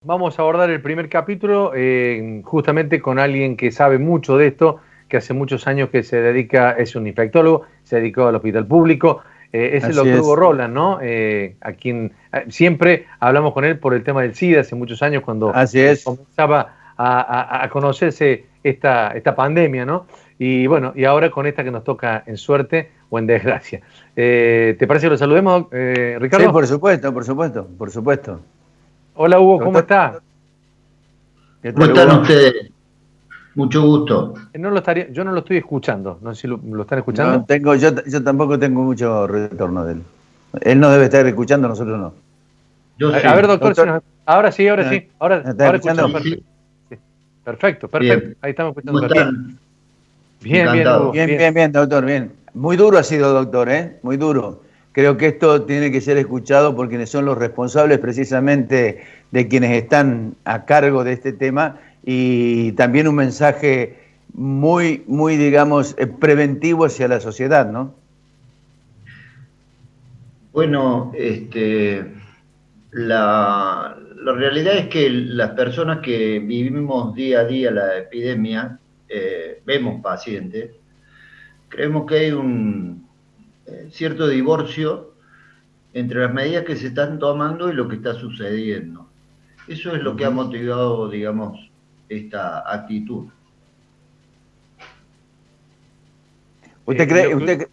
Vamos a abordar el primer capítulo justamente con alguien que sabe mucho de esto, que hace muchos años que se dedica, es un infectólogo, se dedicó al hospital público, es el Así doctor Hugo es. Roland, ¿no? A quien siempre hablamos con él por el tema del SIDA hace muchos años cuando Así es. comenzaba a conocerse esta pandemia, ¿no? Y bueno, y ahora con esta que nos toca en suerte o en desgracia. ¿Te parece que lo saludemos, Sí, Ricardo? por supuesto, por supuesto, por supuesto. Hola Hugo, ¿cómo Doctor, está? ¿qué ¿Cómo tal, están Hugo? ustedes? Mucho gusto. Yo no lo estoy escuchando, no sé si lo están No escuchando. tengo, yo tampoco tengo mucho retorno de él. Él no debe estar escuchando, nosotros no. Yo A ver, sí. doctor, si Doctor, nos, ahora sí, ahora ¿me sí, ahora, está ahora escuchamos escuchando? Sí, perfecto. sí. Sí. Perfecto, perfecto. Bien. Ahí estamos escuchando ¿Cómo perfecto. están? Bien, bien, Hugo, Encantado. Bien, bien. bien, bien, doctor, bien. Muy duro ha sido, doctor, ¿eh? Muy duro. Creo que esto tiene que ser escuchado por quienes son los responsables precisamente de quienes están a cargo de este tema y también un mensaje muy, muy, digamos, preventivo hacia la sociedad, ¿no? Bueno, la realidad es que las personas que vivimos día a día la epidemia, vemos pacientes, creemos que hay un cierto divorcio entre las medidas que se están tomando y lo que está sucediendo. Eso es lo que ha Ujú. motivado, digamos, esta actitud. ¿Usted Lo cree, que, usted,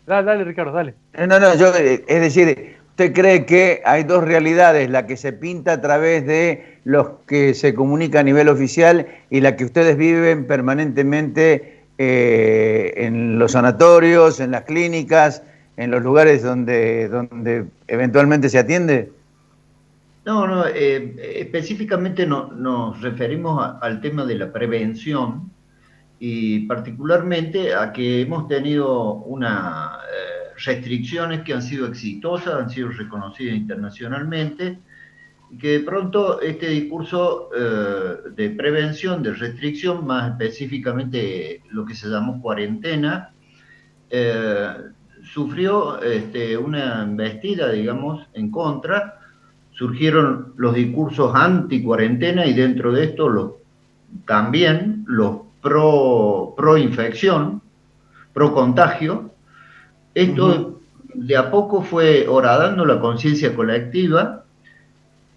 dale, dale, Ricardo, dale. no, yo, es decir, ¿usted cree que hay dos realidades, la que se pinta a través de los que se comunica a nivel oficial y la que ustedes viven permanentemente en los sanatorios, en las clínicas, en los lugares donde eventualmente se atiende? No, específicamente nos referimos al tema de la prevención y particularmente a que hemos tenido unas restricciones que han sido exitosas, han sido reconocidas internacionalmente, y que de pronto este discurso de prevención, de restricción, más específicamente lo que se llamó cuarentena, eh, sufrió una embestida, digamos, en contra. Surgieron los discursos anti-cuarentena y dentro de esto también los pro-infección, pro-contagio. Ujú. Esto de a poco fue horadando la conciencia colectiva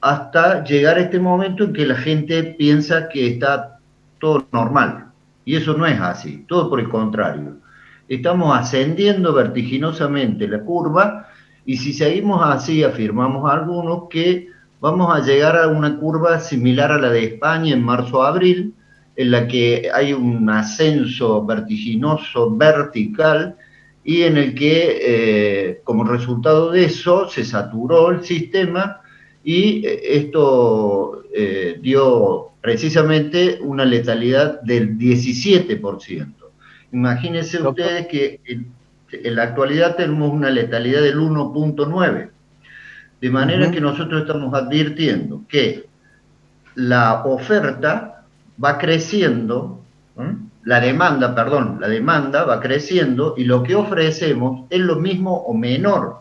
hasta llegar a este momento en que la gente piensa que está todo normal. Y eso no es así, todo por el contrario. Estamos ascendiendo vertiginosamente la curva y si seguimos así, afirmamos algunos que vamos a llegar a una curva similar a la de España en marzo-abril, en la que hay un ascenso vertiginoso, vertical, y en el que como resultado de eso se saturó el sistema y esto dio precisamente una letalidad del 17%. Imagínense Doctor, ustedes que en la actualidad tenemos una letalidad del 1.9, de manera que Ujú. nosotros estamos advirtiendo que la oferta va creciendo, ¿eh? La demanda va creciendo y lo que ofrecemos es lo mismo o menor.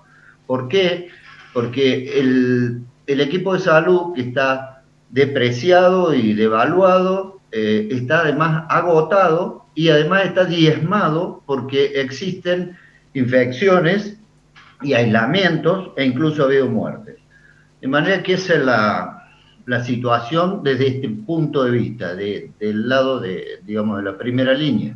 ¿Por qué? Porque el equipo de salud que está depreciado y devaluado, está además agotado y además está diezmado porque existen infecciones y aislamientos e incluso ha habido muertes. De manera que esa es la situación desde este punto de vista, del lado de, digamos, de la primera línea.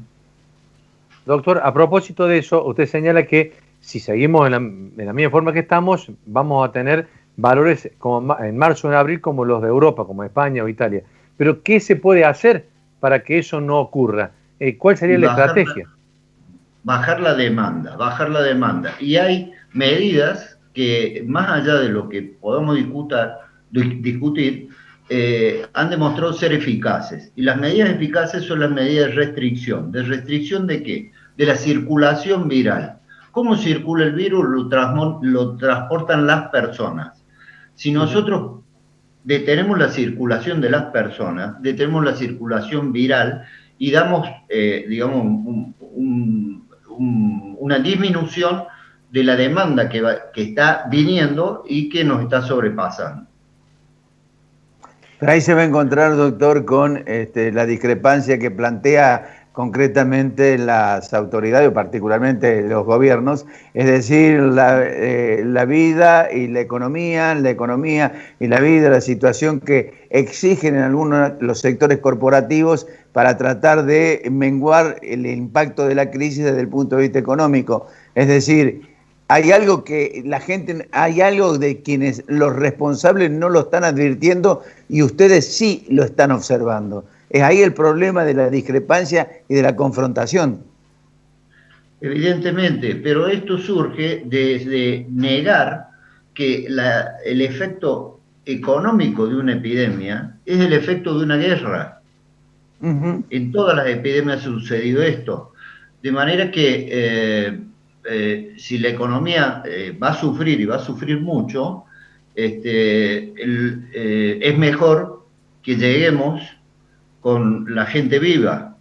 doctor, a propósito de eso, usted señala que si seguimos en la misma forma que estamos, vamos a tener valores como en marzo o en abril como los de Europa, como España o Italia. Pero, ¿qué se puede hacer para que eso no ocurra? ¿Cuál sería Y la estrategia? bajar la demanda, bajar la demanda. Y hay medidas que, más allá de lo que podamos discutir, han demostrado ser eficaces. Y las medidas eficaces son las medidas de restricción. ¿De restricción de qué? De la circulación viral. ¿Cómo circula el virus? Lo transportan las personas. Si Ujú. nosotros detenemos la circulación de las personas, detenemos la circulación viral y damos, digamos, una disminución de la demanda que está viniendo y que nos está sobrepasando. Pero ahí se va a encontrar, doctor, con la discrepancia que plantea concretamente las autoridades, o particularmente los gobiernos, es decir, la vida y la economía y la vida, la situación que exigen en algunos los sectores corporativos para tratar de menguar el impacto de la crisis desde el punto de vista económico. Es decir, hay algo que la gente, hay algo de quienes los responsables no lo están advirtiendo y ustedes sí lo están observando. Es ahí el problema de la discrepancia y de la confrontación. Evidentemente, pero esto surge desde negar que el efecto económico de una epidemia es el efecto de una guerra. En todas las epidemias ha sucedido esto. De manera que si la economía va a sufrir y va a sufrir mucho, es mejor que lleguemos con la gente viva.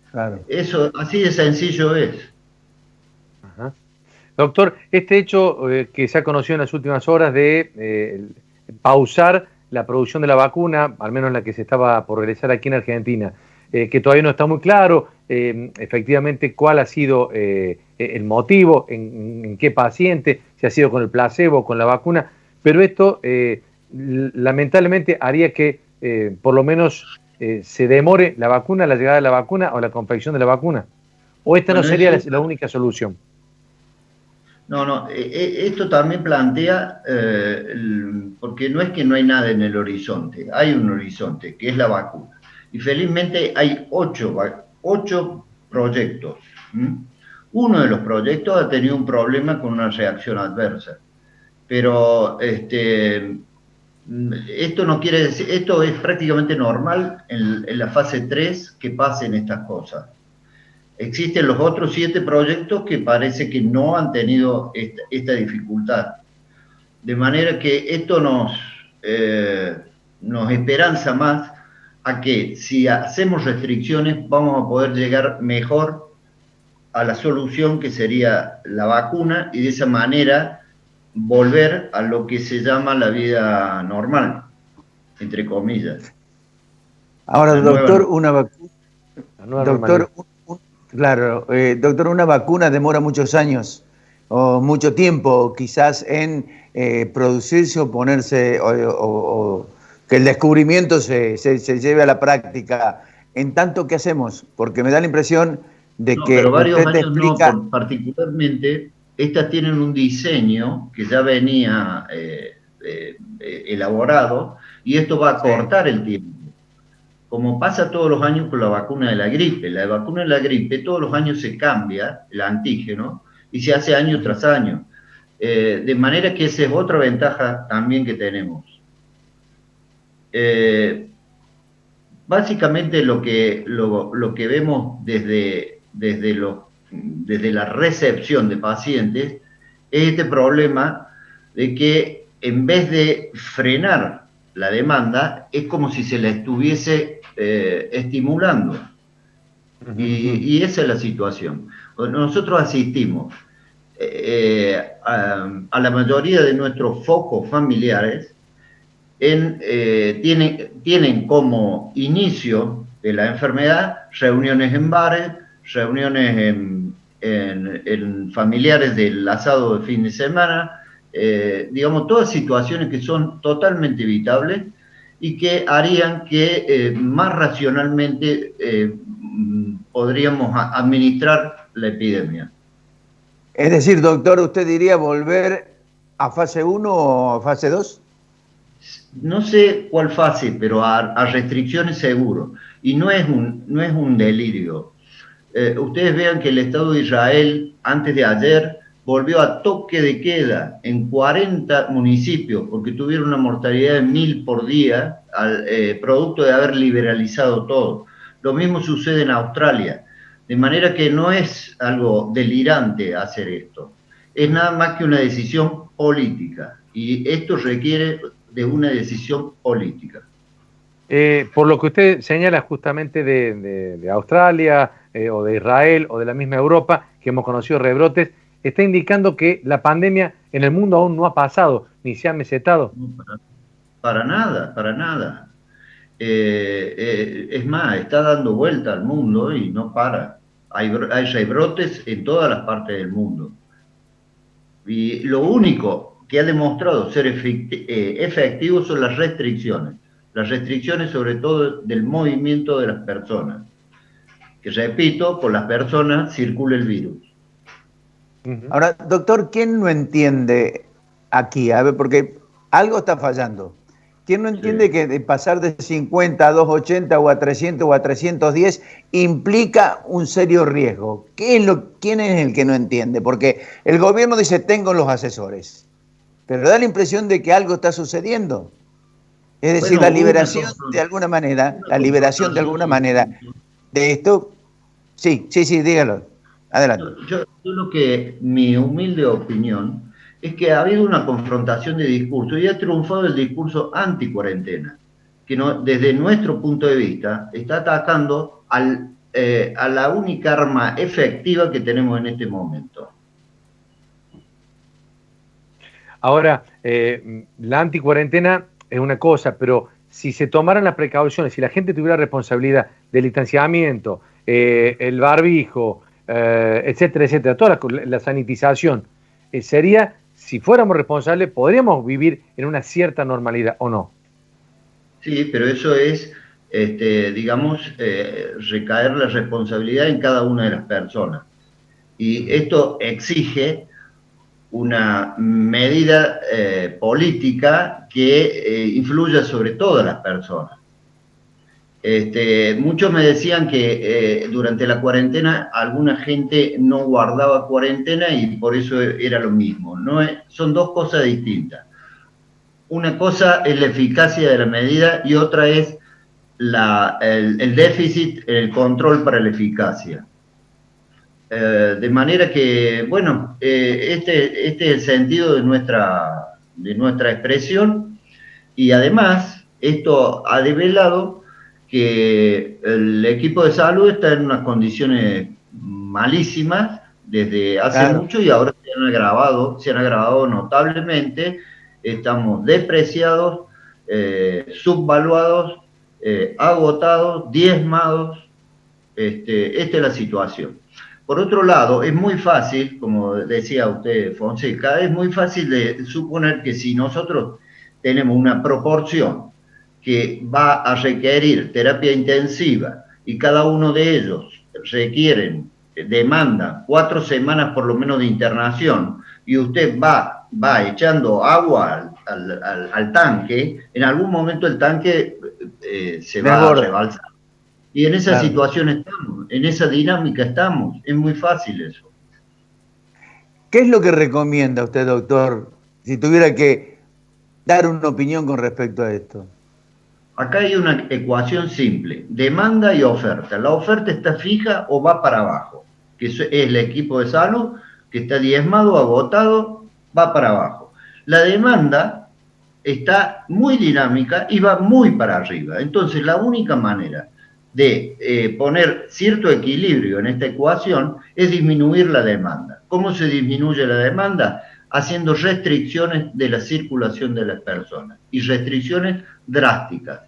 Claro. Eso, así de sencillo es. Ajá. Doctor, este hecho que se ha conocido en las últimas horas de pausar la producción de la vacuna, al menos la que se estaba por realizar aquí en Argentina, que todavía no está muy claro efectivamente cuál ha sido el motivo, en qué paciente, si ha sido con el placebo o con la vacuna, pero esto lamentablemente haría que por lo menos se demore la vacuna, la llegada de la vacuna o la confección de la vacuna. ¿O esta no sería la única solución? No, esto también plantea, porque no es que no hay nada en el horizonte, hay un horizonte, que es la vacuna. Y felizmente hay 8 proyectos. Uno de los proyectos ha tenido un problema con una reacción adversa. Pero esto no quiere decir, esto es prácticamente normal en la fase 3 que pasen estas cosas. Existen los otros 7 proyectos que parece que no han tenido esta dificultad. De manera que esto nos esperanza más a que si hacemos restricciones vamos a poder llegar mejor a la solución que sería la vacuna y de esa manera volver a lo que se llama la vida normal, entre comillas. Ahora, doctor, una vacuna. Doctor, claro, doctor, una vacuna demora muchos años o mucho tiempo, quizás en producirse o ponerse o que el descubrimiento se lleve a la práctica. En tanto, ¿qué hacemos? Porque me da la impresión de que pero varios usted años explica... no, particularmente estas tienen un diseño que ya venía elaborado y esto va a cortar el tiempo. Como pasa todos los años con la vacuna de la gripe. La vacuna de la gripe todos los años se cambia el antígeno y se hace año tras año. De manera que esa es otra ventaja también que tenemos. Básicamente lo que vemos desde la recepción de pacientes es este problema de que en vez de frenar la demanda es como si se la estuviese estimulando y esa es la situación. Nosotros asistimos a la mayoría de nuestros focos familiares tienen como inicio de la enfermedad reuniones en bares, reuniones en familiares del asado de fin de semana, digamos, todas situaciones que son totalmente evitables y que harían que más racionalmente podríamos administrar la epidemia. Es decir, doctor, ¿usted diría volver a fase 1 o a fase 2? No sé cuál fase, pero a restricciones seguro. Y no es un delirio. Ustedes vean que el Estado de Israel, antes de ayer, volvió a toque de queda en 40 municipios, porque tuvieron una mortalidad de 1000 por día, producto de haber liberalizado todo. Lo mismo sucede en Australia. De manera que no es algo delirante hacer esto. Es nada más que una decisión política. Y esto requiere de una decisión política. Por lo que usted señala justamente de Australia o de Israel o de la misma Europa, que hemos conocido rebrotes, está indicando que la pandemia en el mundo aún no ha pasado, ni se ha mesetado. Para nada, para nada. Es más, está dando vuelta al mundo y no para. Hay rebrotes en todas las partes del mundo. Y lo único que ha demostrado ser efectivo son las restricciones sobre todo del movimiento de las personas. Que repito, por las personas circula el virus. Ahora, doctor, ¿quién no entiende aquí? A ver, porque algo está fallando. ¿Quién no entiende que de pasar de 50 a 280 o a 300 o a 310 implica un serio riesgo? ¿Quién es el que no entiende? Porque el gobierno dice, tengo los asesores, pero da la impresión de que algo está sucediendo. Es decir, la liberación de alguna manera de esto. Sí, dígalo. Adelante. Yo lo que, mi humilde opinión, es que ha habido una confrontación de discursos y ha triunfado el discurso anti-cuarentena, que no, desde nuestro punto de vista está atacando a la única arma efectiva que tenemos en este momento. Ahora, la anti-cuarentena es una cosa, pero si se tomaran las precauciones, si la gente tuviera responsabilidad del distanciamiento, el barbijo, etcétera, toda la sanitización, sería, si fuéramos responsables, podríamos vivir en una cierta normalidad, ¿o no? Sí, pero eso es, digamos, recaer la responsabilidad en cada una de las personas. Y esto exige una medida política que influya sobre todas las personas. Muchos me decían que durante la cuarentena alguna gente no guardaba cuarentena y por eso era lo mismo. Son dos cosas distintas. Una cosa es la eficacia de la medida y otra es el déficit, el control para la eficacia. De manera que, bueno, este es el sentido de nuestra expresión, y además esto ha develado que el equipo de salud está en unas condiciones malísimas desde hace mucho y ahora se han agravado notablemente. Estamos despreciados, subvaluados, agotados, diezmados. Esta es la situación. Por otro lado, es muy fácil, como decía usted, Fonseca, es muy fácil de suponer que si nosotros tenemos una proporción que va a requerir terapia intensiva y cada uno de ellos demandan 4 semanas por lo menos de internación, y usted va echando agua al tanque, en algún momento el tanque se va a rebalsar. Y en esa situación estamos, en esa dinámica estamos, es muy fácil eso. ¿Qué es lo que recomienda usted, doctor, si tuviera que dar una opinión con respecto a esto? Acá hay una ecuación simple, demanda y oferta. La oferta está fija o va para abajo, que es el equipo de salud que está diezmado, agotado, va para abajo. La demanda está muy dinámica y va muy para arriba. Entonces, la única manera de poner cierto equilibrio en esta ecuación es disminuir la demanda. ¿Cómo se disminuye la demanda? Haciendo restricciones de la circulación de las personas, y restricciones drásticas,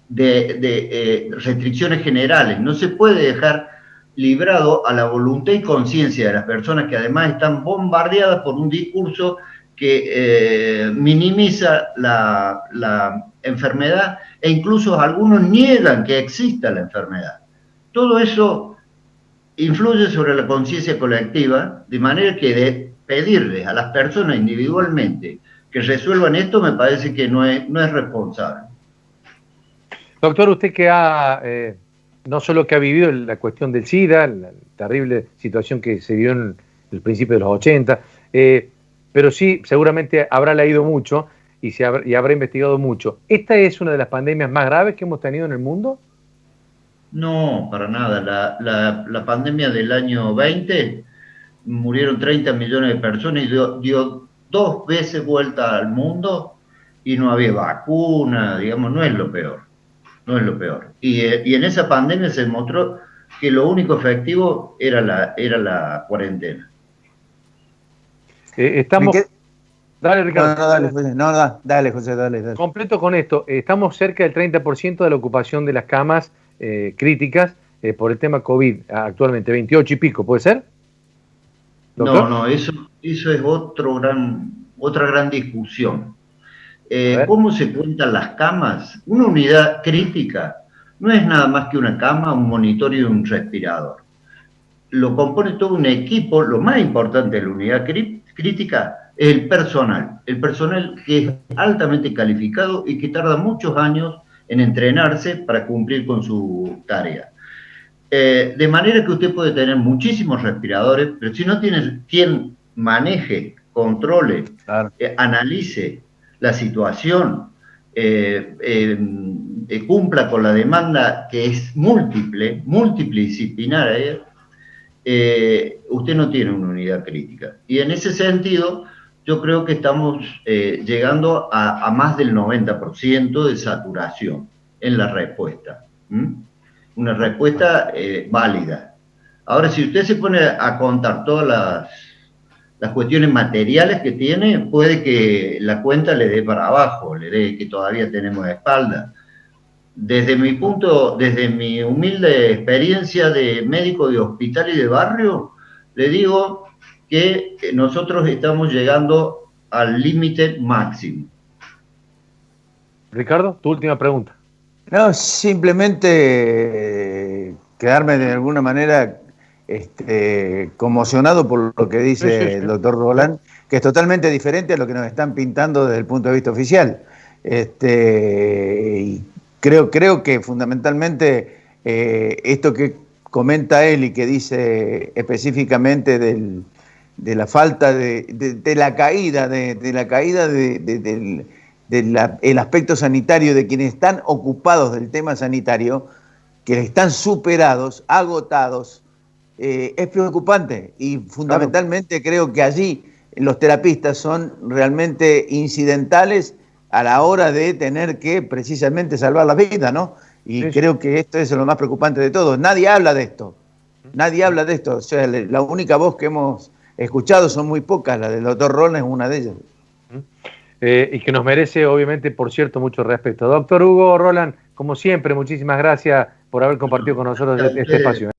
restricciones generales. No se puede dejar librado a la voluntad y conciencia de las personas, que además están bombardeadas por un discurso que minimiza la enfermedad, e incluso algunos niegan que exista la enfermedad. Todo eso influye sobre la conciencia colectiva, de manera que de pedirles a las personas individualmente que resuelvan esto me parece que no es responsable. Doctor, usted que no solo que ha vivido la cuestión del SIDA, la terrible situación que se vio en el principio de los 80, pero sí seguramente habrá leído mucho y habrá investigado mucho. ¿Esta es una de las pandemias más graves que hemos tenido en el mundo? No, para nada. La pandemia del año 20 murieron 30 millones de personas y dio 2 veces vuelta al mundo y no había vacuna, digamos, no es lo peor. No es lo peor. Y en esa pandemia se demostró que lo único efectivo era la cuarentena. Dale, Ricardo. Dale, José. Dale, José, dale. Completo con esto. Estamos cerca del 30% de la ocupación de las camas críticas por el tema COVID actualmente, 28 y pico, ¿puede ser? ¿Doctor? No, eso es otra gran discusión. A ver. ¿Cómo se cuentan las camas? Una unidad crítica no es nada más que una cama, un monitor y un respirador. Lo compone todo un equipo. Lo más importante de la unidad crítica es el personal que es altamente calificado y que tarda muchos años en entrenarse para cumplir con su tarea. De manera que usted puede tener muchísimos respiradores, pero si no tiene quien maneje, controle, Claro. Analice la situación, cumpla con la demanda que es multidisciplinaria, usted no tiene una unidad crítica. Y en ese sentido, yo creo que estamos llegando a más del 90% de saturación en la respuesta. Una respuesta válida. Ahora, si usted se pone a contar todas las cuestiones materiales que tiene, puede que la cuenta le dé para abajo, le dé que todavía tenemos espalda. Desde mi humilde experiencia de médico de hospital y de barrio, le digo que nosotros estamos llegando al límite máximo. Ricardo, tu última pregunta. No, simplemente quedarme de alguna manera conmocionado por lo que dice el doctor Roland, que es totalmente diferente a lo que nos están pintando desde el punto de vista oficial. Y creo que fundamentalmente esto que comenta él y que dice específicamente de la falta de la caída, del aspecto sanitario, de quienes están ocupados del tema sanitario, que están superados, agotados, es preocupante. Y fundamentalmente creo que allí los terapistas son realmente incidentales a la hora de tener que precisamente salvar la vida, ¿no? Y creo que esto es lo más preocupante de todo. Nadie habla de esto. O sea, la única voz que hemos escuchado son muy pocas. La del doctor Roland es una de ellas. Y que nos merece, obviamente, por cierto, mucho respeto. Doctor Hugo Roland, como siempre, muchísimas gracias por haber compartido con nosotros este espacio.